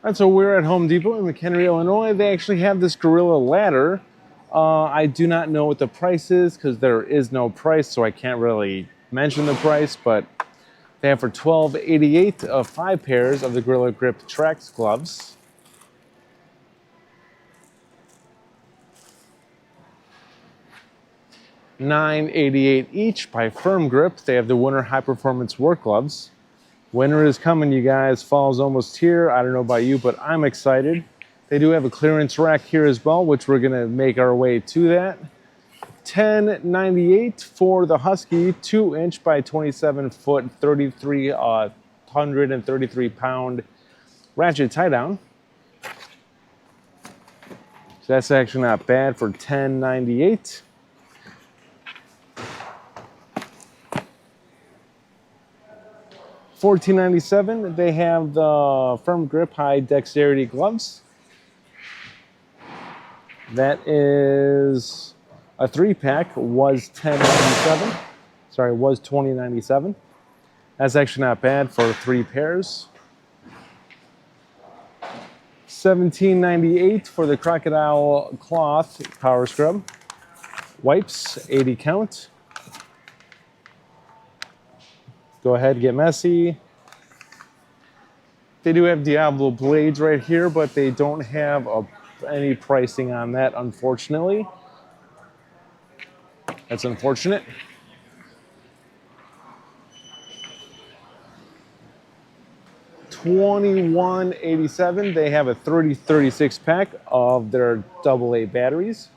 And so we're at Home Depot in McHenry, Illinois. They actually have this Gorilla ladder. I do not know what the price is because there is no price, so I can't really mention the price, but they have for $12.88 of 5 pairs of the Gorilla Grip Trax gloves. $9.88 each by Firm Grip. They have the Winter High Performance Work Gloves. Winter is coming, you guys. Fall's almost here. I don't know about you, but I'm excited. They do have a clearance rack here as well, which we're going to make our way to that. $10.98 for the Husky 2-inch by 27-foot, 333-pound ratchet tie-down. So that's actually not bad for $10.98. $14.97, they have the Firm Grip High Dexterity gloves. That is a 3-pack, was $10.97. Sorry, was $20.97. That's actually not bad for 3 pairs. $17.98 for the Crocodile Cloth Power Scrub. Wipes, 80 count. Go ahead, get messy. They do have Diablo blades right here, but they don't have any pricing on that, unfortunately. That's unfortunate. $21.87. They have a 36 pack of their AA batteries.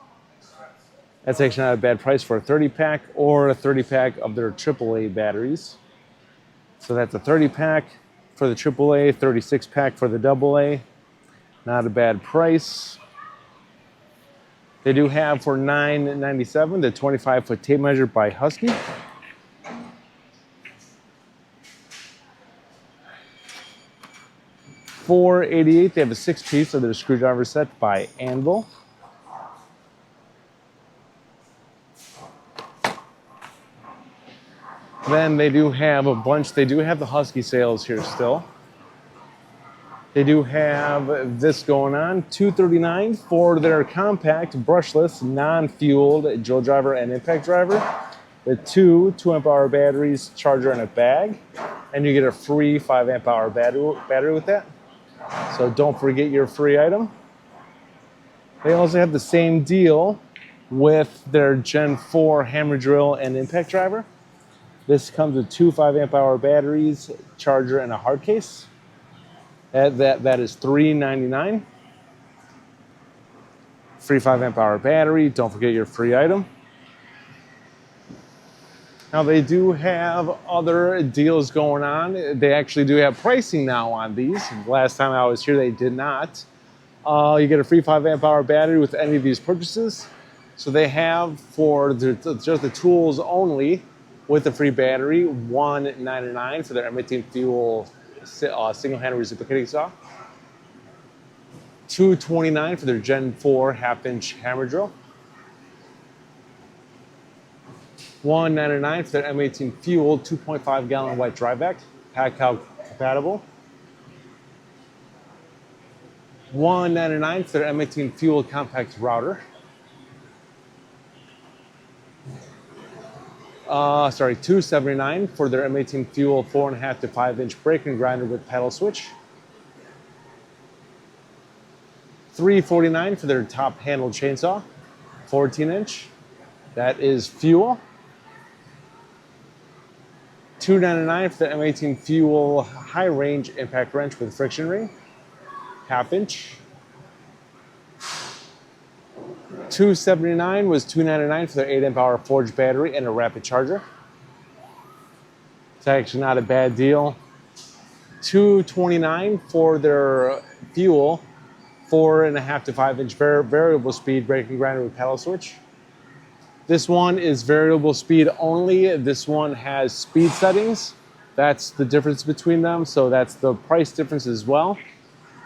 That's actually not a bad price for a 30 pack or a 30 pack of their AAA batteries. So that's a 30 pack for the AAA, 36 pack for the AA. Not a bad price. They do have for $9.97 the 25-foot tape measure by Husky. $4.88, they have a 6-piece of their screwdriver set by Anvil. Then they do have a bunch. They do have the Husky sales here still. They do have this going on. $2.39 for their compact, brushless, non-fueled drill driver and impact driver. The 2 2-amp-hour batteries, charger, and a bag. And you get a free 5-amp-hour battery with that. So don't forget your free item. They also have the same deal with their Gen 4 hammer drill and impact driver. This comes with 2 5-amp-hour batteries, charger, and a hard case. That is $3.99. Free 5-amp-hour battery. Don't forget your free item. Now they do have other deals going on. They actually do have pricing now on these. Last time I was here, they did not. You get a free 5-amp-hour battery with any of these purchases. So they have for just the tools only, with the free battery, $1.99 for their M18 fuel single-hand reciprocating saw. $2.29 for their Gen 4 half-inch hammer drill. $1.99 for their M18 fuel 2.5-gallon white dry vac, pack-out compatible. $1.99 for their M18 fuel compact router. $2.79 for their M18 fuel 4.5 to 5-inch breaker grinder with paddle switch. $3.49 for their top handle chainsaw, 14-inch. That is fuel. $2.99 for the M18 fuel high range impact wrench with friction ring, half-inch. $2.79 was $2.99 for their 8-amp-hour forged battery and a rapid charger. It's actually not a bad deal. $2.29 for their fuel 4.5 to 5-inch variable speed braking grinder with paddle switch. This one is variable speed only. This one has speed settings. That's the difference between them. So that's the price difference as well.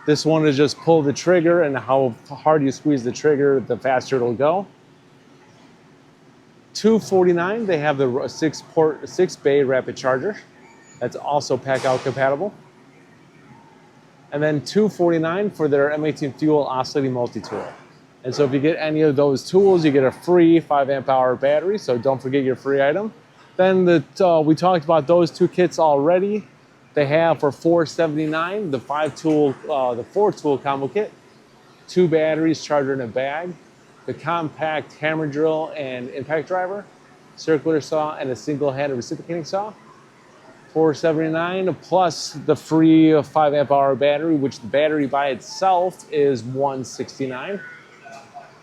This one is just pull the trigger, and how hard you squeeze the trigger, the faster it'll go. $2.49, they have the 6-bay rapid charger. That's also pack-out compatible. and then $249 for their M18 Fuel oscillating multi-tool. And so if you get any of those tools, you get a free 5 amp hour battery, so don't forget your free item. Then we talked about those two kits already. They have for $479 the 4-tool combo kit, 2 batteries, charger, and a bag, the compact hammer drill and impact driver, circular saw, and a single-handed reciprocating saw. $479 plus the free 5 amp hour battery, which the battery by itself is $169.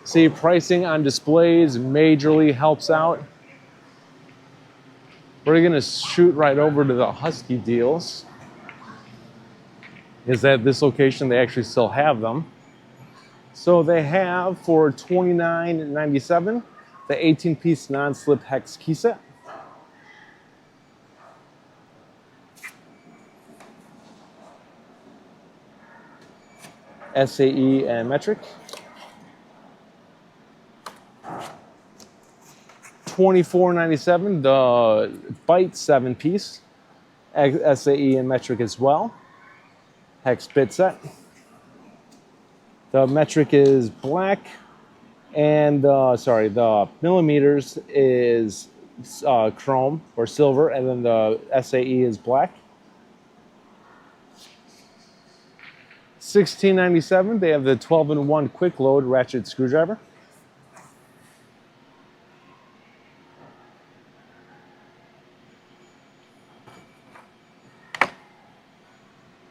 See, pricing on displays majorly helps out. We're gonna shoot right over to the Husky deals. Is at this location, they actually still have them. So they have for $29.97 the 18-piece non-slip hex key set. SAE and metric. $24.97 the Byte 7-piece, SAE and metric as well. Hex bit set. The metric is black, and the millimeters is chrome or silver, and then the SAE is black. $16.97 they have the 12-in-1 quick load ratchet screwdriver.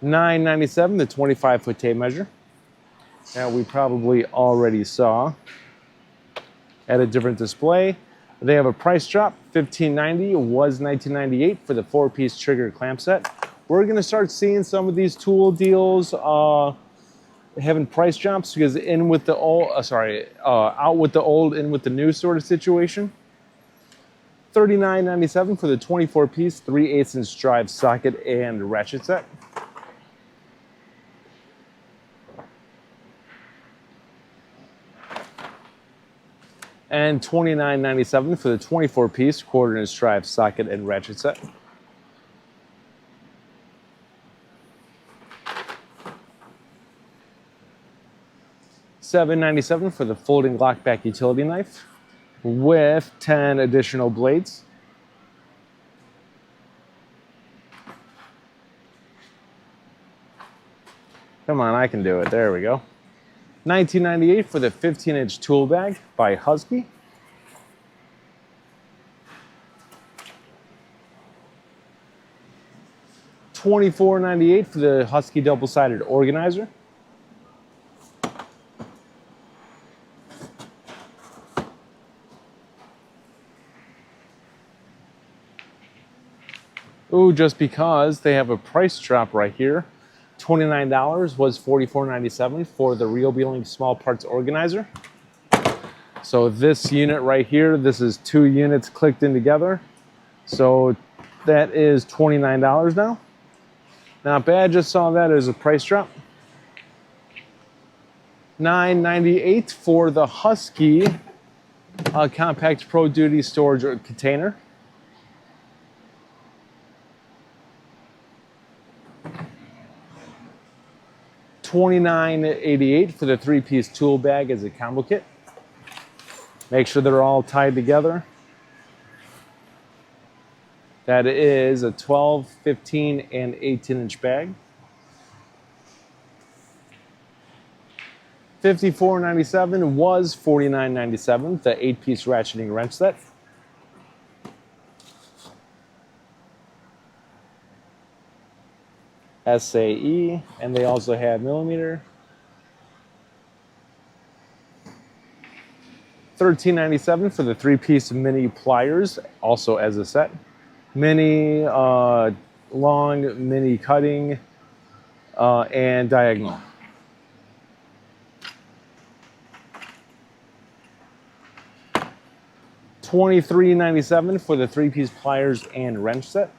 $9.97 the 25-foot tape measure. Now we probably already saw at a different display. They have a price drop, $15.90, was $19.98 for the 4-piece trigger clamp set. We're gonna start seeing some of these tool deals having price drops because in with the old, out with the old, in with the new sort of situation. $39.97 for the 24-piece 3/8" drive socket and ratchet set. And $29.97 for the 24-piece 1/4" drive socket and ratchet set. $7.97 for the folding lockback utility knife with 10 additional blades. Come on, I can do it. There we go. $19.98 for the 15-inch tool bag by Husky. $24.98 for the Husky double-sided organizer. Ooh, just because they have a price drop right here. $29 was $44.97 for the Real Beeling small parts organizer. So this unit right here, this is 2 units clicked in together. So that is $29 now. Not bad, just saw that as a price drop. $9.98 for the Husky compact Pro Duty storage container. $29.88 for the 3-piece tool bag as a combo kit. Make sure they're all tied together. That is a 12, 15, and 18-inch bag. $54.97 was $49.97, the 8-piece ratcheting wrench set. SAE, and they also have millimeter. $13.97 for the 3-piece mini pliers, also as a set. Mini, long, mini cutting, and diagonal. $23.97 for the 3-piece pliers and wrench set.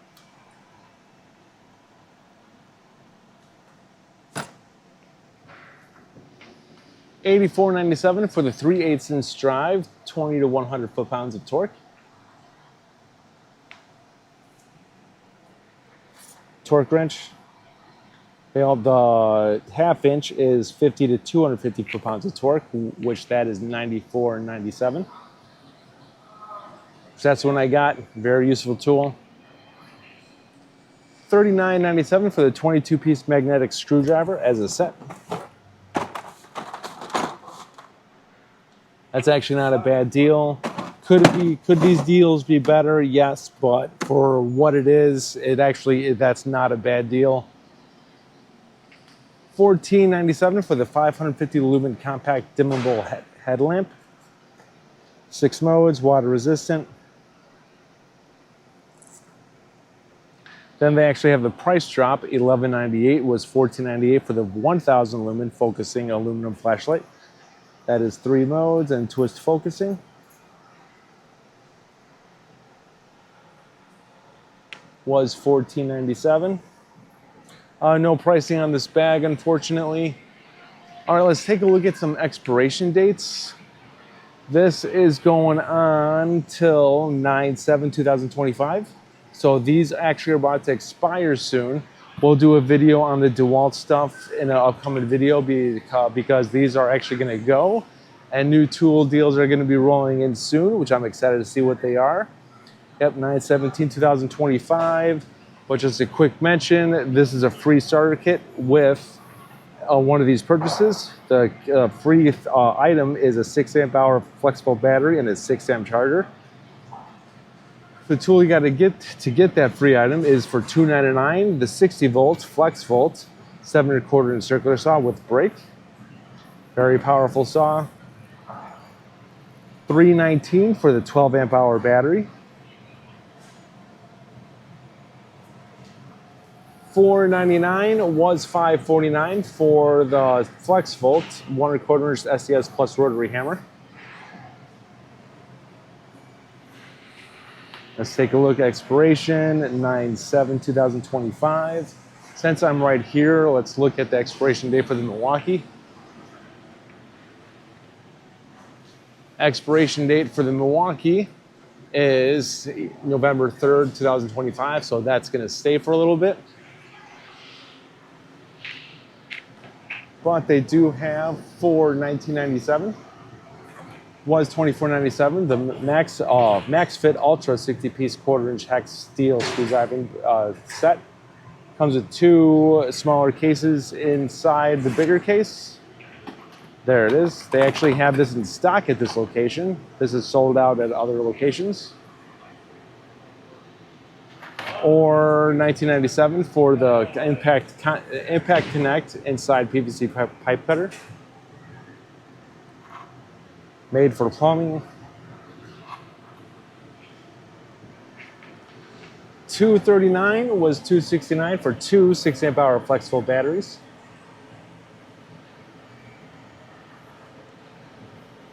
$84.97 for the 3/8" drive, 20 to 100 foot-pounds of torque. Torque wrench. The half inch is 50 to 250 foot-pounds of torque, which that is 94.97. So that's what I got. Very useful tool. $39.97 for the 22-piece magnetic screwdriver as a set. That's actually not a bad deal. Could these deals be better? Yes, but for what it is, that's not a bad deal. $14.97 for the 550 lumen compact dimmable headlamp. 6 modes, water resistant. Then they actually have the price drop. $11.98 was $14.98 for the 1000 lumen focusing aluminum flashlight. That is 3 modes and twist focusing. Was $14.97. No pricing on this bag, unfortunately. All right, let's take a look at some expiration dates. This is going on till 9/7/2025. So these actually are about to expire soon. We'll do a video on the DeWalt stuff in an upcoming video because these are actually going to go. And new tool deals are going to be rolling in soon, which I'm excited to see what they are. Yep, 9/17/2025. But just a quick mention, this is a free starter kit with one of these purchases. The free item is a 6 amp hour flexible battery and a 6 amp charger. The tool you got to get that free item is for $2.99, the 60 volt flex volt 7¼ inch circular saw with brake. Very powerful saw. $3.19 for the 12 amp hour battery. $4.99 was $5.49 for the flex volt 1¼ inch SDS plus rotary hammer. Let's take a look at expiration, 9/7/2025. Since I'm right here, let's look at the expiration date for the Milwaukee. Expiration date for the Milwaukee is November 3rd, 2025, so that's going to stay for a little bit. But they do have for $19.97. Was $24.97. The Max Fit Ultra 60-piece 1/4 inch hex steel screwdriving set comes with 2 smaller cases inside the bigger case. There it is. They actually have this in stock at this location. This is sold out at other locations. Or $19.97 for the Impact Connect inside PVC pipe cutter. Made for plumbing. $2.39 was $2.69 for 2 6 amp hour flexible batteries.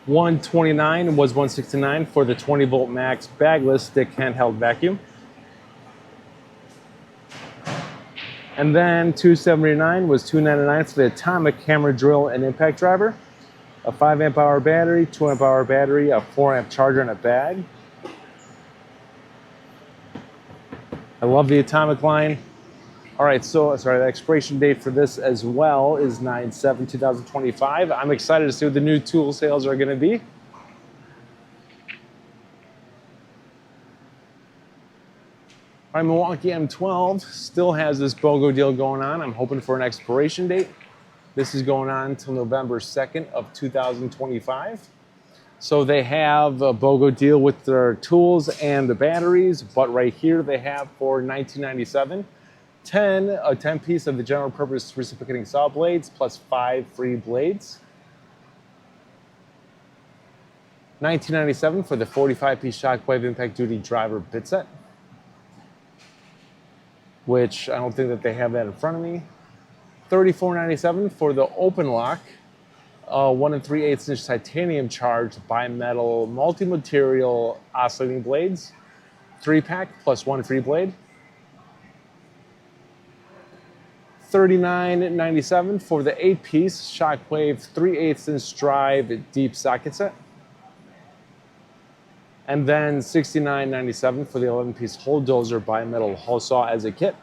$129 was $169 for the 20 volt max bagless stick handheld vacuum. And then $279 was $299 for the atomic hammer drill and impact driver. A 5 amp hour battery, 2 amp hour battery, a 4 amp charger, and a bag. I love the atomic line. All right, so the expiration date for this as well is 9/7/2025. I'm excited to see what the new tool sales are going to be. All right, Milwaukee M12 still has this BOGO deal going on. I'm hoping for an expiration date. This is going on until November 2nd of 2025. So they have a BOGO deal with their tools and the batteries, but right here they have for $19.97, a 10 piece of the general purpose reciprocating saw blades plus 5 free blades. $19.97 for the 45 piece Shockwave Impact Duty driver bit set, which I don't think that they have that in front of me. $34.97 for the open lock 1 3/8 inch titanium charged bimetal multi-material oscillating blades, 3-pack plus 1 free blade. $39.97 for the 8 piece Shockwave 3/8 inch drive deep socket set. And then $69.97 for the 11 piece hole dozer bimetal hole saw as a kit.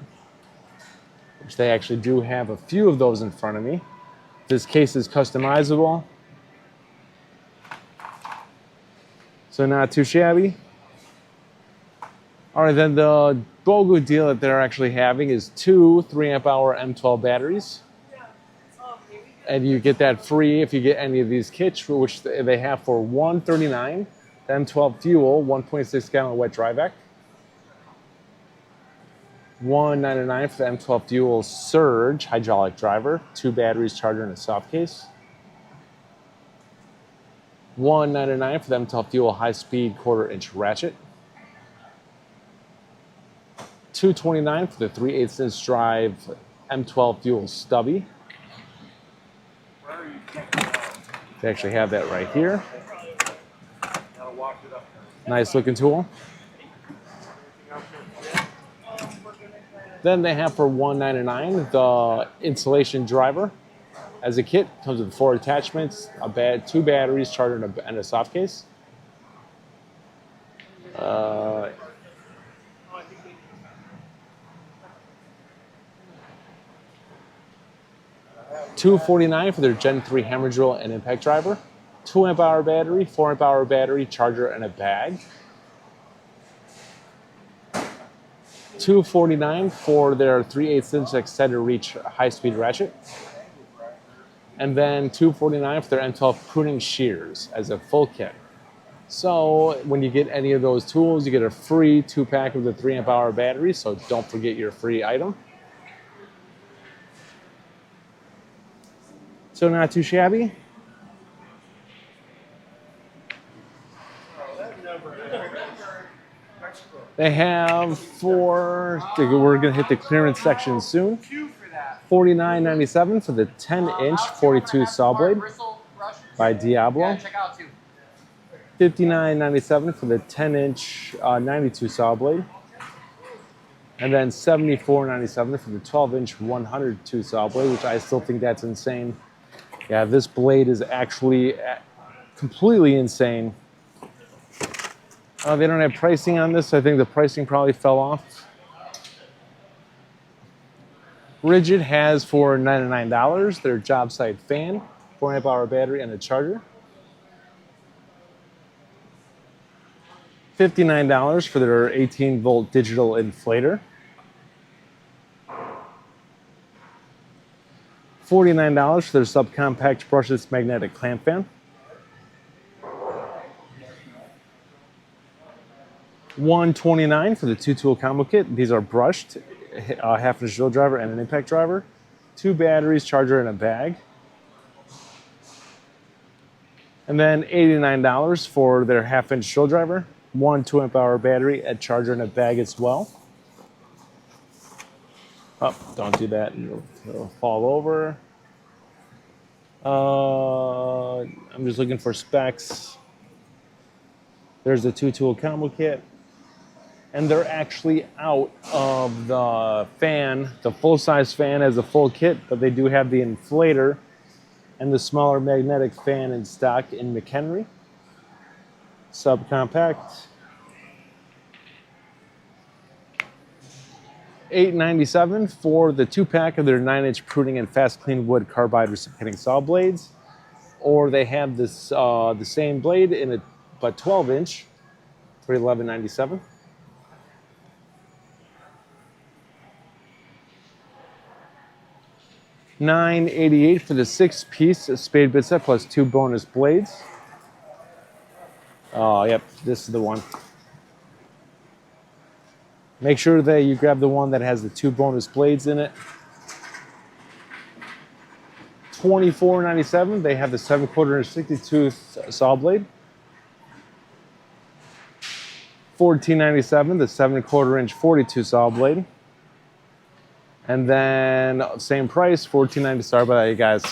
which they actually do have a few of those in front of me. This case is customizable, so not too shabby. All right, then the BOGO deal that they're actually having is 2 3-amp-hour M12 batteries. And you get that free if you get any of these kits, which they have for $139. The M12 fuel, 1.6 gallon wet dry vac. $199 for the M12 fuel surge hydraulic driver, 2 batteries, charger, and a soft case. $199 for the M12 fuel high speed 1/4-inch ratchet. $229 for the 3/8" drive M12 fuel stubby. They actually have that right here. Nice looking tool. Then they have for $199 the insulation driver. As a kit, comes with 4 attachments, 2 batteries, charger, and a soft case. $249 for their Gen 3 hammer drill and impact driver. 2-amp-hour battery, 4-amp-hour battery, charger, and a bag. $249 for their 3/8" extended reach high-speed ratchet. And then $249 for their M12 pruning shears as a full kit. So when you get any of those tools, you get a free 2-pack of the 3-amp-hour battery, so don't forget your free item. So not too shabby. They have we're gonna hit the clearance section soon. $49.97 for the 10-inch 42 saw blade by Diablo. $59.97 for the 10-inch 92 saw blade. And then $74.97 for the 12-inch 102 saw blade, which I still think that's insane. Yeah, this blade is actually completely insane. They don't have pricing on this. I think the pricing probably fell off. Ridgid has for $99 their job site fan, 4-amp-hour battery, and a charger. $59 for their 18-volt digital inflator. $49 for their subcompact brushless magnetic clamp fan. $129 for the 2-tool combo kit. These are brushed, a 1/2-inch drill driver and an impact driver. 2 batteries, charger, and a bag. And then $89 for their 1/2-inch drill driver. 1 2-amp-hour battery, a charger, and a bag as well. Oh, don't do that. It'll fall over. I'm just looking for specs. There's the 2-tool combo kit. And they're actually out of the fan. The full-size fan as a full kit, but they do have the inflator and the smaller magnetic fan in stock in McHenry. Subcompact. $8.97 for the 2-pack of their 9-inch pruning and fast clean wood carbide reciprocating saw blades. Or they have this the same blade in a but 12-inch for $11.97. $9.88 for the 6-piece spade bit set plus 2 bonus blades. Oh, yep, this is the one. Make sure that you grab the one that has the 2 bonus blades in it. $24.97. They have the 7/4-inch 62 saw blade. $14.97. The 7/4-inch 42 saw blade. And then same price, $14.90. Sorry about that, you guys.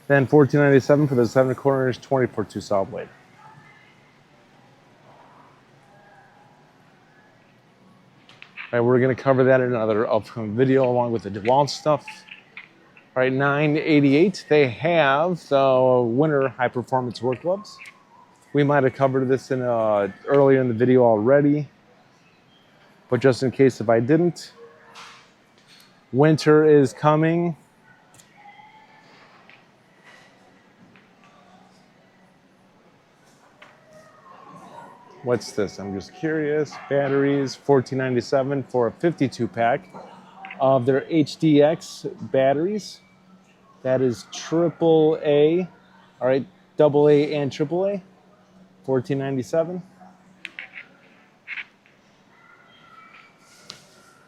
Then $14.97 for the 7/4-inch 20/2 saw blade. All right, we're gonna cover that in another upcoming video along with the DeWalt stuff. All right, $9.88. They have the winter high performance work gloves. We might have covered this in earlier in the video already. but just in case if I didn't, winter is coming. What's this? I'm just curious. Batteries, $14.97 for a 52 pack of their HDX batteries. That is AAA. All right, AA and AAA. $14.97.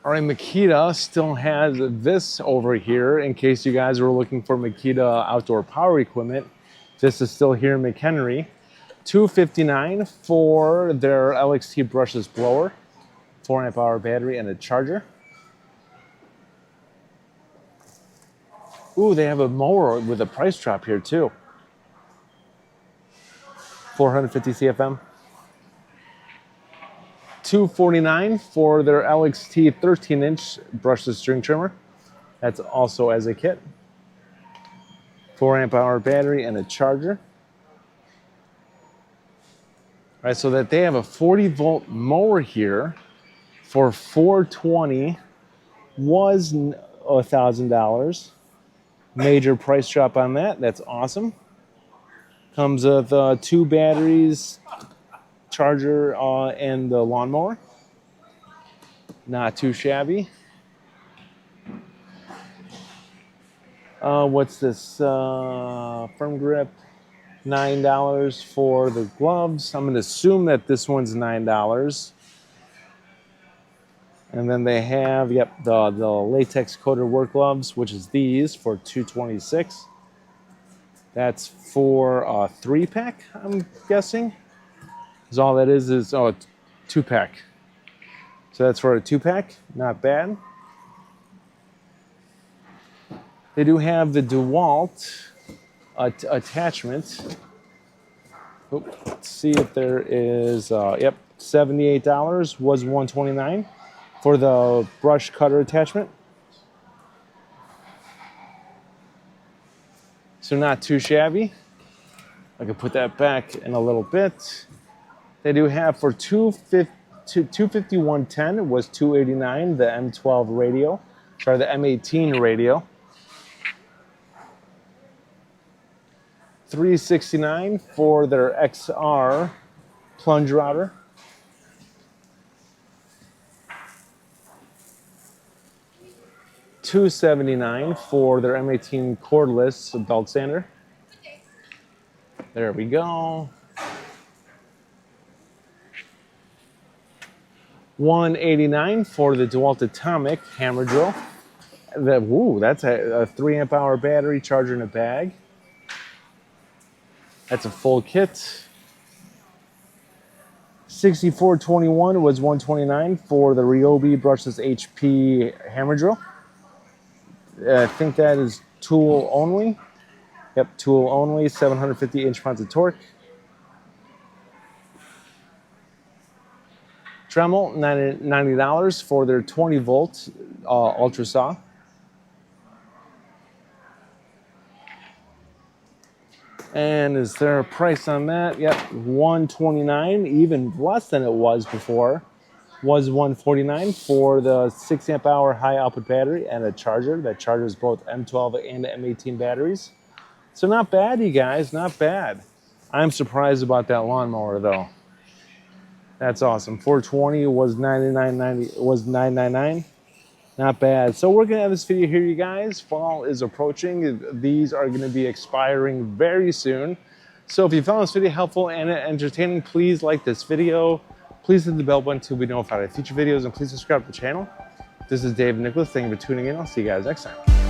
All right, Makita still has this over here in case you guys were looking for Makita outdoor power equipment. This is still here in McHenry. $259 for their LXT brushless blower, 4 amp hour battery and a charger. Ooh, they have a mower with a price drop here too. 450 CFM. $249 for their LXT 13-inch brushless string trimmer. That's also as a kit. 4 amp hour battery and a charger. All right, so that they have a 40-volt mower here for $420 was $1,000. Major price drop on that. That's awesome. Comes with 2 batteries, charger, and the lawnmower. Not too shabby. What's this? Firm grip. $9 for the gloves. I'm going to assume that this one's $9. And then they have, yep, the latex coated work gloves, which is these for $226. That's for a 3-pack, I'm guessing. Because all that is a 2-pack. So that's for a 2-pack, not bad. They do have the DeWalt attachment. Let's see if there is, yep, $78 was $129 for the brush cutter attachment. So not too shabby. I can put that back in a little bit. They do have for $251.10 was $289 the M12 radio, sorry, the M18 radio. $369 for their XR plunge router. $279 for their M18 cordless belt sander. There we go. $189 for the DeWalt Atomic hammer drill. That's a 3 amp hour battery, charger in a bag. That's a full kit. $64.21 was $129 for the Ryobi brushless HP hammer drill. I think that is tool only. Yep, tool only, 750 inch-pounds of torque. Dremel, $90 for their 20-volt ultra saw. And is there a price on that? Yep, $129, even less than it was before. Was $149 for the 6 amp hour high output battery and a charger that charges both M12 and M18 batteries. So not bad, you guys, not bad. I'm surprised about that lawnmower though. That's awesome. $420 was $999. Not bad. So we're gonna have this video here, you guys. Fall is approaching. These are gonna be expiring very soon. So if you found this video helpful and entertaining, please like this video. Please hit the bell button to be notified of future videos, and please subscribe to the channel. This is Dave Nicholas. Thank you for tuning in. I'll see you guys next time.